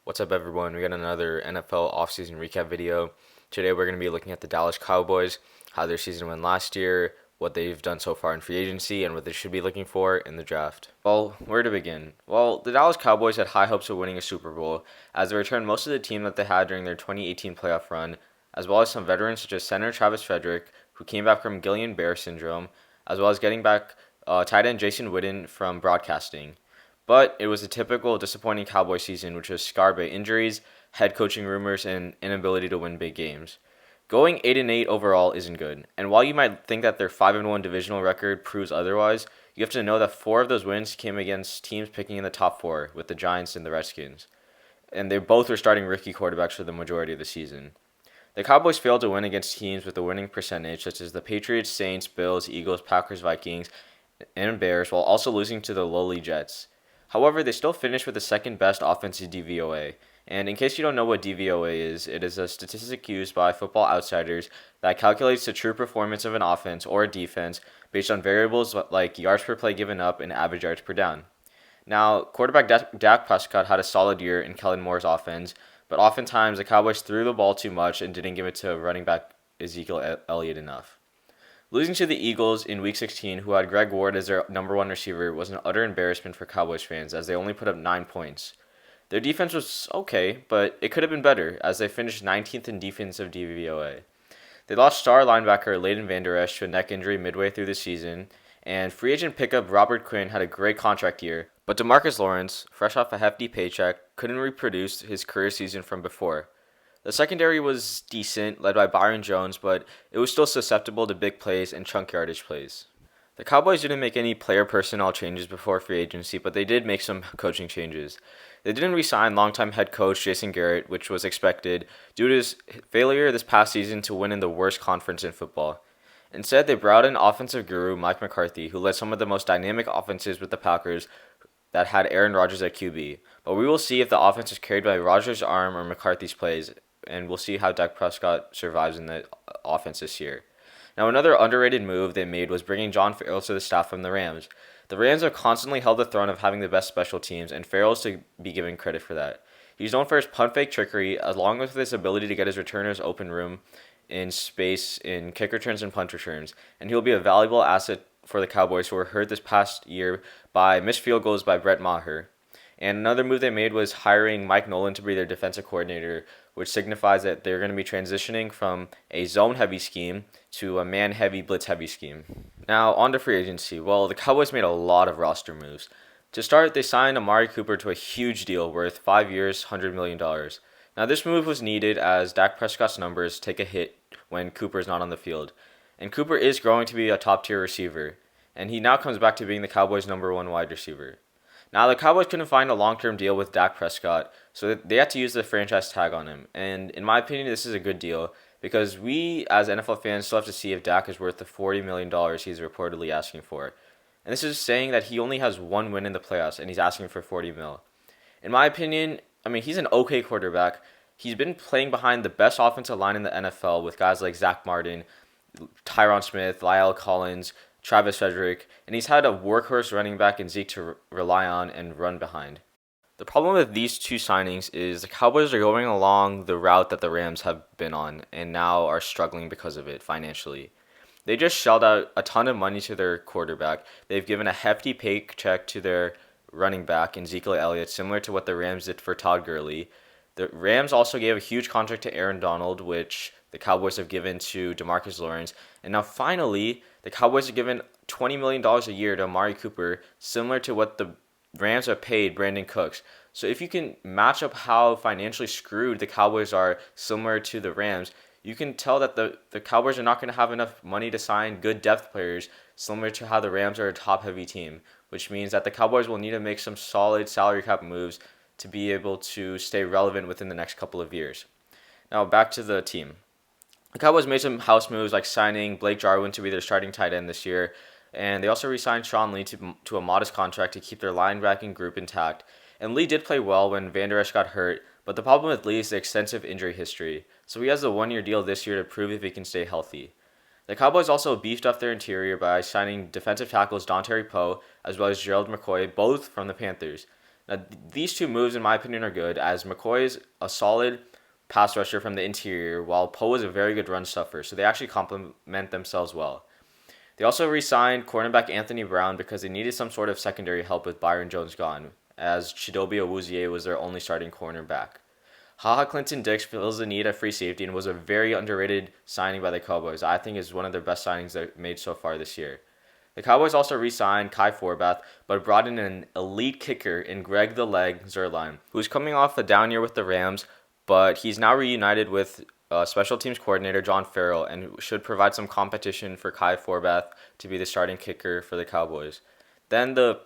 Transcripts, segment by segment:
What's up, everyone? We got another NFL offseason recap video. Today, we're going to be looking at the Dallas Cowboys, how their season went last year, what they've done so far in free agency, and what they should be looking for in the draft. Well, where to begin? Well, the Dallas Cowboys had high hopes of winning a Super Bowl, as they returned most of the team that they had during their 2018 playoff run, as well as some veterans such as center Travis Frederick, who came back from Guillain-Barré syndrome, as well as getting back tight end Jason Witten from broadcasting. But it was a typical disappointing Cowboy season, which was scarred by injuries, head coaching rumors, and inability to win big games. Going 8-8 overall isn't good, and while you might think that their 5-1 divisional record proves otherwise, you have to know that 4 of those wins came against teams picking in the top 4, with the Giants and the Redskins, and they both were starting rookie quarterbacks for the majority of the season. The Cowboys failed to win against teams with a winning percentage, such as the Patriots, Saints, Bills, Eagles, Packers, Vikings, and Bears, while also losing to the lowly Jets. However, they still finished with the second best offensive DVOA. And in case you don't know what DVOA is, it is a statistic used by Football Outsiders that calculates the true performance of an offense or a defense based on variables like yards per play given up and average yards per down. Now, quarterback Dak Prescott had a solid year in Kellen Moore's offense, but oftentimes the Cowboys threw the ball too much and didn't give it to running back Ezekiel Elliott enough. Losing to the Eagles in Week 16, who had Greg Ward as their number one receiver, was an utter embarrassment for Cowboys fans as they only put up 9 points. Their defense was okay, but it could have been better as they finished 19th in defensive DVOA. They lost star linebacker Leighton Vander Esch to a neck injury midway through the season, and free agent pickup Robert Quinn had a great contract year, but DeMarcus Lawrence, fresh off a hefty paycheck, couldn't reproduce his career season from before. The secondary was decent, led by Byron Jones, but it was still susceptible to big plays and chunk yardage plays. The Cowboys didn't make any player personnel changes before free agency, but they did make some coaching changes. They didn't re-sign longtime head coach Jason Garrett, which was expected, due to his failure this past season to win in the worst conference in football. Instead, they brought in offensive guru Mike McCarthy, who led some of the most dynamic offenses with the Packers that had Aaron Rodgers at QB. But we will see if the offense is carried by Rodgers' arm or McCarthy's plays, and we'll see how Dak Prescott survives in the offense this year. Now, another underrated move they made was bringing John Farrell to the staff from the Rams. The Rams have constantly held the throne of having the best special teams, and Farrell is to be given credit for that. He's known for his punt fake trickery, along with his ability to get his returners open room in space in kick returns and punt returns, and he'll be a valuable asset for the Cowboys, who were hurt this past year by missed field goals by Brett Maher. And another move they made was hiring Mike Nolan to be their defensive coordinator, which signifies that they're going to be transitioning from a zone-heavy scheme to a man-heavy, blitz-heavy scheme. Now, on to free agency. Well, the Cowboys made a lot of roster moves. To start, they signed Amari Cooper to a huge deal worth 5 years, $100 million. Now, this move was needed as Dak Prescott's numbers take a hit when Cooper is not on the field. And Cooper is growing to be a top-tier receiver, and he now comes back to being the Cowboys' number one wide receiver. Now, the Cowboys couldn't find a long-term deal with Dak Prescott, so they had to use the franchise tag on him. And in my opinion, this is a good deal because we, as NFL fans, still have to see if Dak is worth the $40 million he's reportedly asking for. And this is saying that he only has one win in the playoffs, and he's asking for $40 million. In my opinion, he's an okay quarterback. He's been playing behind the best offensive line in the NFL with guys like Zach Martin, Tyron Smith, Lyle Collins, Travis Frederick, and he's had a workhorse running back in Zeke to rely on and run behind. The problem with these two signings is the Cowboys are going along the route that the Rams have been on and now are struggling because of it financially. They just shelled out a ton of money to their quarterback. They've given a hefty paycheck to their running back, Ezekiel Elliott, similar to what the Rams did for Todd Gurley. The Rams also gave a huge contract to Aaron Donald, which the Cowboys have given to DeMarcus Lawrence. And now finally, the Cowboys have given $20 million a year to Amari Cooper, similar to what the Rams have paid Brandon Cooks. So if you can match up how financially screwed the Cowboys are similar to the Rams, you can tell that the Cowboys are not going to have enough money to sign good depth players, similar to how the Rams are a top-heavy team, which means that the Cowboys will need to make some solid salary cap moves to be able to stay relevant within the next couple of years. Now back to the team. The Cowboys made some house moves like signing Blake Jarwin to be their starting tight end this year, and they also re-signed Sean Lee to a modest contract to keep their linebacking group intact. And Lee did play well when Vander Esch got hurt, but the problem with Lee is the extensive injury history, so he has a one-year deal this year to prove if he can stay healthy. The Cowboys also beefed up their interior by signing defensive tackles Dontari Poe as well as Gerald McCoy, both from the Panthers. Now, these two moves, in my opinion, are good, as McCoy is a solid pass rusher from the interior, while Poe is a very good run stuffer, so they actually complement themselves well. They also re-signed cornerback Anthony Brown because they needed some sort of secondary help with Byron Jones gone, as Chidobe Awuzie was their only starting cornerback. Haha Clinton Dix fills the need at free safety and was a very underrated signing by the Cowboys. I think is one of their best signings they've made so far this year. The Cowboys also re-signed Kai Forbath, but brought in an elite kicker in Greg the Leg Zuerlein, who's coming off a down year with the Rams, but he's now reunited with special teams coordinator John Farrell and should provide some competition for Kai Forbath to be the starting kicker for the Cowboys. Then the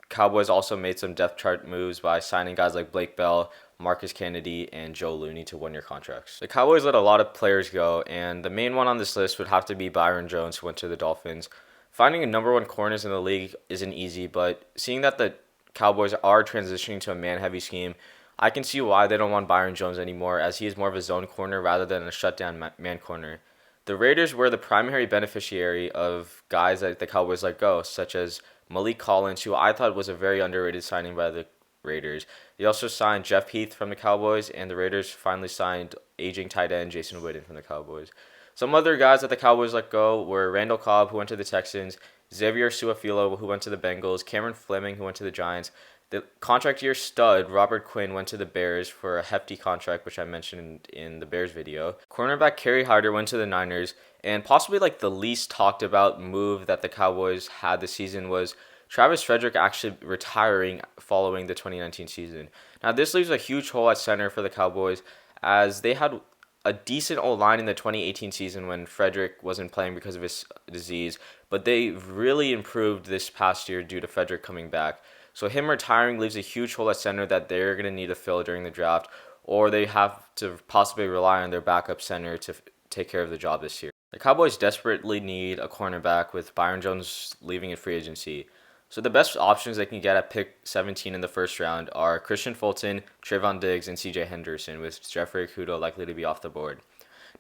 Cowboys also made some depth chart moves by signing guys like Blake Bell, Marcus Kennedy, and Joe Looney to one-year contracts. The Cowboys let a lot of players go, and the main one on this list would have to be Byron Jones, who went to the Dolphins. Finding a number one corners in the league isn't easy, but seeing that the Cowboys are transitioning to a man-heavy scheme, I can see why they don't want Byron Jones anymore, as he is more of a zone corner rather than a shutdown man corner. The Raiders were the primary beneficiary of guys that the Cowboys let go, such as Malik Collins, who I thought was a very underrated signing by the Raiders. They also signed Jeff Heath from the Cowboys, and the Raiders finally signed aging tight end Jason Witten from the Cowboys. Some other guys that the Cowboys let go were Randall Cobb, who went to the Texans, Xavier Su'a-Filo, who went to the Bengals, Cameron Fleming, who went to the Giants. The contract year stud, Robert Quinn, went to the Bears for a hefty contract, which I mentioned in the Bears video. Cornerback Kerry Hyder went to the Niners, and possibly like the least talked about move that the Cowboys had this season was Travis Frederick actually retiring following the 2019 season. Now, this leaves a huge hole at center for the Cowboys, as they had a decent O-line in the 2018 season when Frederick wasn't playing because of his disease, but they really improved this past year due to Frederick coming back. So him retiring leaves a huge hole at center that they're going to need to fill during the draft, or they have to possibly rely on their backup center to take care of the job this year. The Cowboys desperately need a cornerback with Byron Jones leaving in free agency. So the best options they can get at pick 17 in the first round are Christian Fulton, Trayvon Diggs, and CJ Henderson, with Jeffrey Okudah likely to be off the board.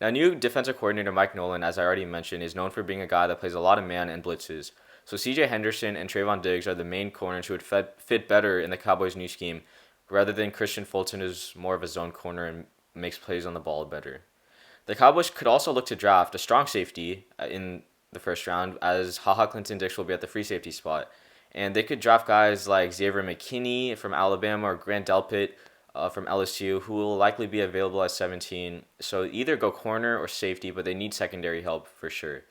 Now, new defensive coordinator Mike Nolan, as I already mentioned, is known for being a guy that plays a lot of man and blitzes. So CJ Henderson and Trayvon Diggs are the main corners who would fit better in the Cowboys' new scheme, rather than Christian Fulton, who's more of a zone corner and makes plays on the ball better. The Cowboys could also look to draft a strong safety in the first round, as Haha Clinton Dix will be at the free safety spot. And they could draft guys like Xavier McKinney from Alabama or Grant Delpit from LSU, who will likely be available at 17. So either go corner or safety, but they need secondary help for sure.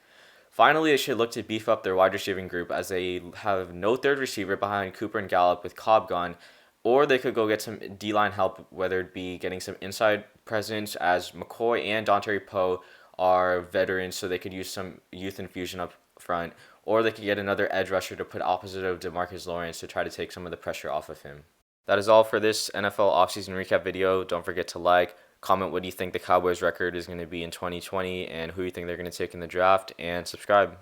Finally, they should look to beef up their wide receiving group, as they have no third receiver behind Cooper and Gallup with Cobb gone, or they could go get some D-line help, whether it be getting some inside presence, as McCoy and Dontari Poe are veterans, so they could use some youth infusion up front, or they could get another edge rusher to put opposite of DeMarcus Lawrence to try to take some of the pressure off of him. That is all for this NFL offseason recap video. Don't forget to like, comment what you think the Cowboys record is going to be in 2020 and who you think they're going to take in the draft, and subscribe.